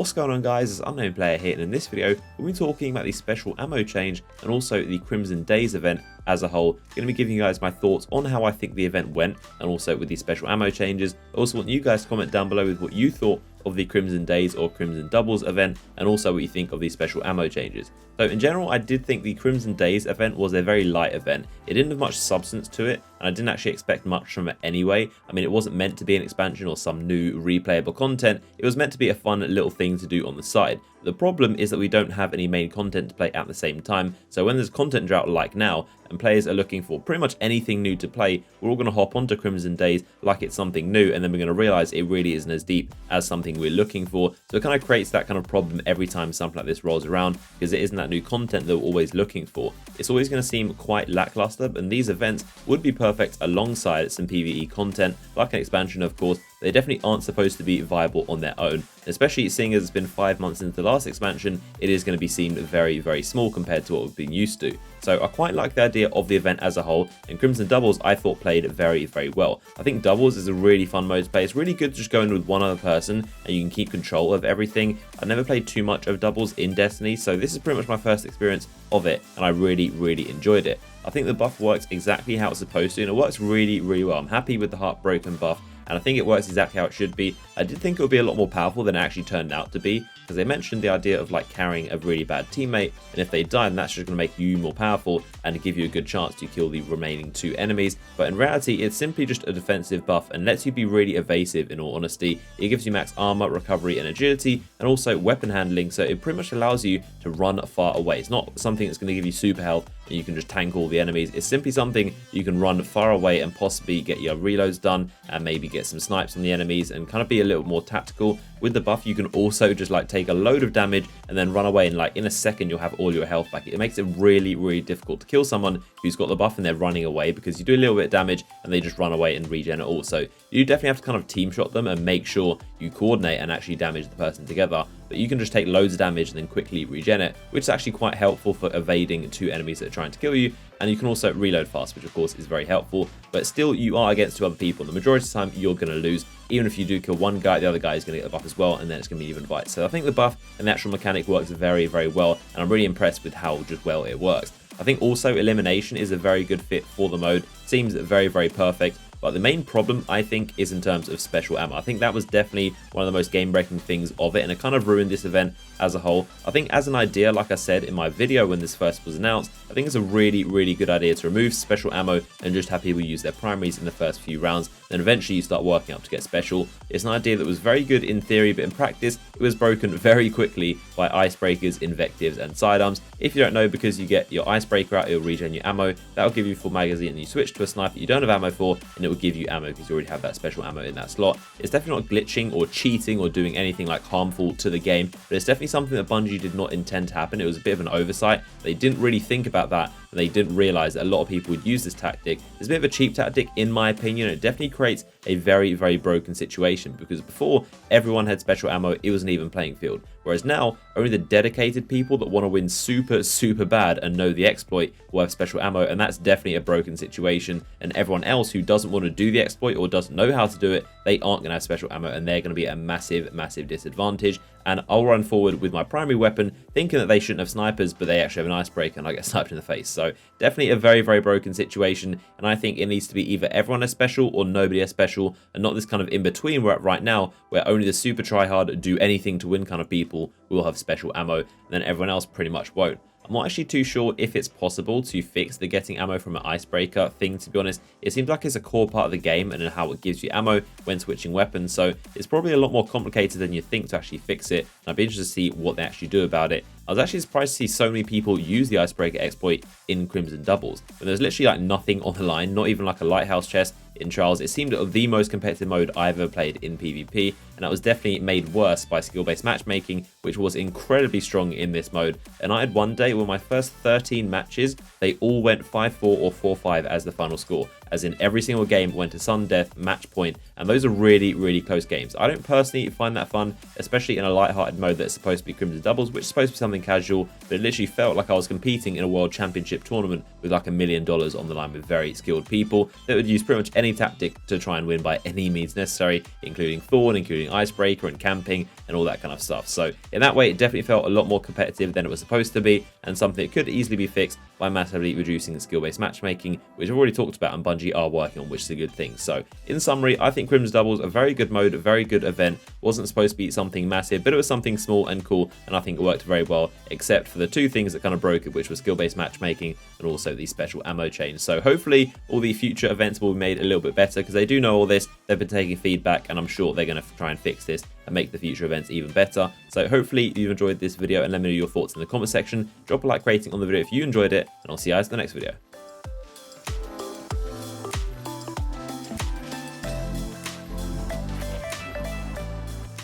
What's going on, guys? It's Unknown Player here, and in this video we'll be talking about the special ammo change and also the Crimson Days event as a whole. I'm going to be giving you guys my thoughts on how I think the event went and also with the special ammo changes. I also want you guys to comment down below with what you thought of the Crimson Days or Crimson Doubles event and also what you think of these special ammo changes. So in general, I did think the Crimson Days event was a very light event. It didn't have much substance to it, and I didn't actually expect much from it anyway. I mean, it wasn't meant to be an expansion or some new replayable content. It was meant to be a fun little thing to do on the side. The problem is that we don't have any main content to play at the same time, so when there's content drought like now, and players are looking for pretty much anything new to play, we're all going to hop onto Crimson Days like it's something new, and then we're going to realize it really isn't as deep as something we're looking for. So it kind of creates that kind of problem every time something like this rolls around, because it isn't that new content that we're always looking for. It's always going to seem quite lackluster, and these events would be perfect alongside some PvE content, like an expansion of course. They definitely aren't supposed to be viable on their own, especially seeing as it's been 5 months since the last expansion. It is going to be seen very, very small compared to what we've been used to. So I quite like the idea of the event as a whole, and Crimson Doubles I thought played very, very well. I think Doubles is a really fun mode to play. It's really good to just go in with one other person and you can keep control of everything. I've never played too much of Doubles in Destiny, so this is pretty much my first experience of it, and I really, really enjoyed it. I think the buff works exactly how it's supposed to, and it works really, really well. I'm happy with the Heartbroken buff, and I think it works exactly how it should be. I did think it would be a lot more powerful than it actually turned out to be, because they mentioned the idea of like carrying a really bad teammate, and if they die, then that's just going to make you more powerful and give you a good chance to kill the remaining 2 enemies. But in reality, it's simply just a defensive buff and lets you be really evasive in all honesty. It gives you max armor, recovery, and agility, and also weapon handling, so it pretty much allows you to run far away. It's not something that's going to give you super health and you can just tank all the enemies. It's simply something you can run far away and possibly get your reloads done and maybe get some snipes on the enemies and kind of be a little more tactical. With the buff, you can also just like take a load of damage and then run away, and like in a second you'll have all your health back. It makes it really, really difficult to kill someone who's got the buff and they're running away, because you do a little bit of damage and they just run away and regen it all. So you definitely have to kind of team shot them and make sure you coordinate and actually damage the person together. But you can just take loads of damage and then quickly regen it, which is actually quite helpful for evading 2 enemies that are trying to kill you. And you can also reload fast, which of course is very helpful, but still you are against 2 other people. The majority of the time you're going to lose. Even if you do kill one guy, the other guy is going to get the buff as well, and then it's going to be even fight. So I think the buff and the actual mechanic works very, very well, and I'm really impressed with how just well it works. I think also elimination is a very good fit for the mode. Seems very, very perfect. But the main problem, I think, is in terms of special ammo. I think that was definitely one of the most game-breaking things of it, and it kind of ruined this event as a whole. I think as an idea, like I said in my video when this first was announced, I think it's a really, really good idea to remove special ammo and just have people use their primaries in the first few rounds. Then eventually you start working up to get special. It's an idea that was very good in theory, but in practice, it was broken very quickly by icebreakers, invectives, and sidearms. If you don't know, because you get your icebreaker out, it'll regen your ammo. That'll give you full magazine, and you switch to a sniper you don't have ammo for, and it will give you ammo because you already have that special ammo in that slot. It's definitely not glitching or cheating or doing anything like harmful to the game, but it's definitely something that Bungie did not intend to happen. It was a bit of an oversight. They didn't really think about that, and they didn't realize that a lot of people would use this tactic. It's a bit of a cheap tactic in my opinion. It definitely creates a very, very broken situation, because before everyone had special ammo, it was an even playing field. Whereas now, only the dedicated people that want to win super, super bad and know the exploit will have special ammo, and that's definitely a broken situation. And everyone else who doesn't want to do the exploit or doesn't know how to do it, they aren't going to have special ammo, and they're going to be at a massive, massive disadvantage. And I'll run forward with my primary weapon, thinking that they shouldn't have snipers, but they actually have an icebreaker, and I get sniped in the face. So definitely a very, very broken situation, and I think it needs to be either everyone has special or nobody has special, and not this kind of in-between we're at right now, where only the super tryhard do anything to win kind of people will have special ammo, and then everyone else pretty much won't. I'm not actually too sure if it's possible to fix the getting ammo from an icebreaker thing, to be honest. It seems like it's a core part of the game and how it gives you ammo when switching weapons, so it's probably a lot more complicated than you think to actually fix it. And I'd be interested to see what they actually do about it. I was actually surprised to see so many people use the icebreaker exploit in Crimson Doubles, but there's literally like nothing on the line, not even like a lighthouse chest in Trials. It seemed the most competitive mode I've ever played in PvP, and that was definitely made worse by skill-based matchmaking, which was incredibly strong in this mode. And I had one day where my first 13 matches, they all went 5-4 or 4-5 as the final score. as in every single game went to sudden death, match point, and those are really, really close games. I don't personally find that fun, especially in a light-hearted mode that's supposed to be Crimson Doubles, which is supposed to be something casual, but it literally felt like I was competing in a World Championship tournament with like $1 million on the line with very skilled people that would use pretty much any tactic to try and win by any means necessary, including Thorn, including Icebreaker and camping and all that kind of stuff. So in that way, it definitely felt a lot more competitive than it was supposed to be, and something that could easily be fixed by massively reducing skill-based matchmaking, which I've already talked about and Bungie are working on, which is a good thing. So in summary, I think Crimson Doubles a very good mode, a very good event. Wasn't supposed to be something massive, but it was something small and cool, and I think it worked very well, except for the two things that kind of broke it, which was skill-based matchmaking and also the special ammo change. So hopefully all the future events will be made a little bit better, because they do know all this, they've been taking feedback, and I'm sure they're going to try and fix this and make the future events even better. So hopefully you've enjoyed this video, and let me know your thoughts in the comment section. Drop a like rating on the video if you enjoyed it, and I'll see you guys in the next video.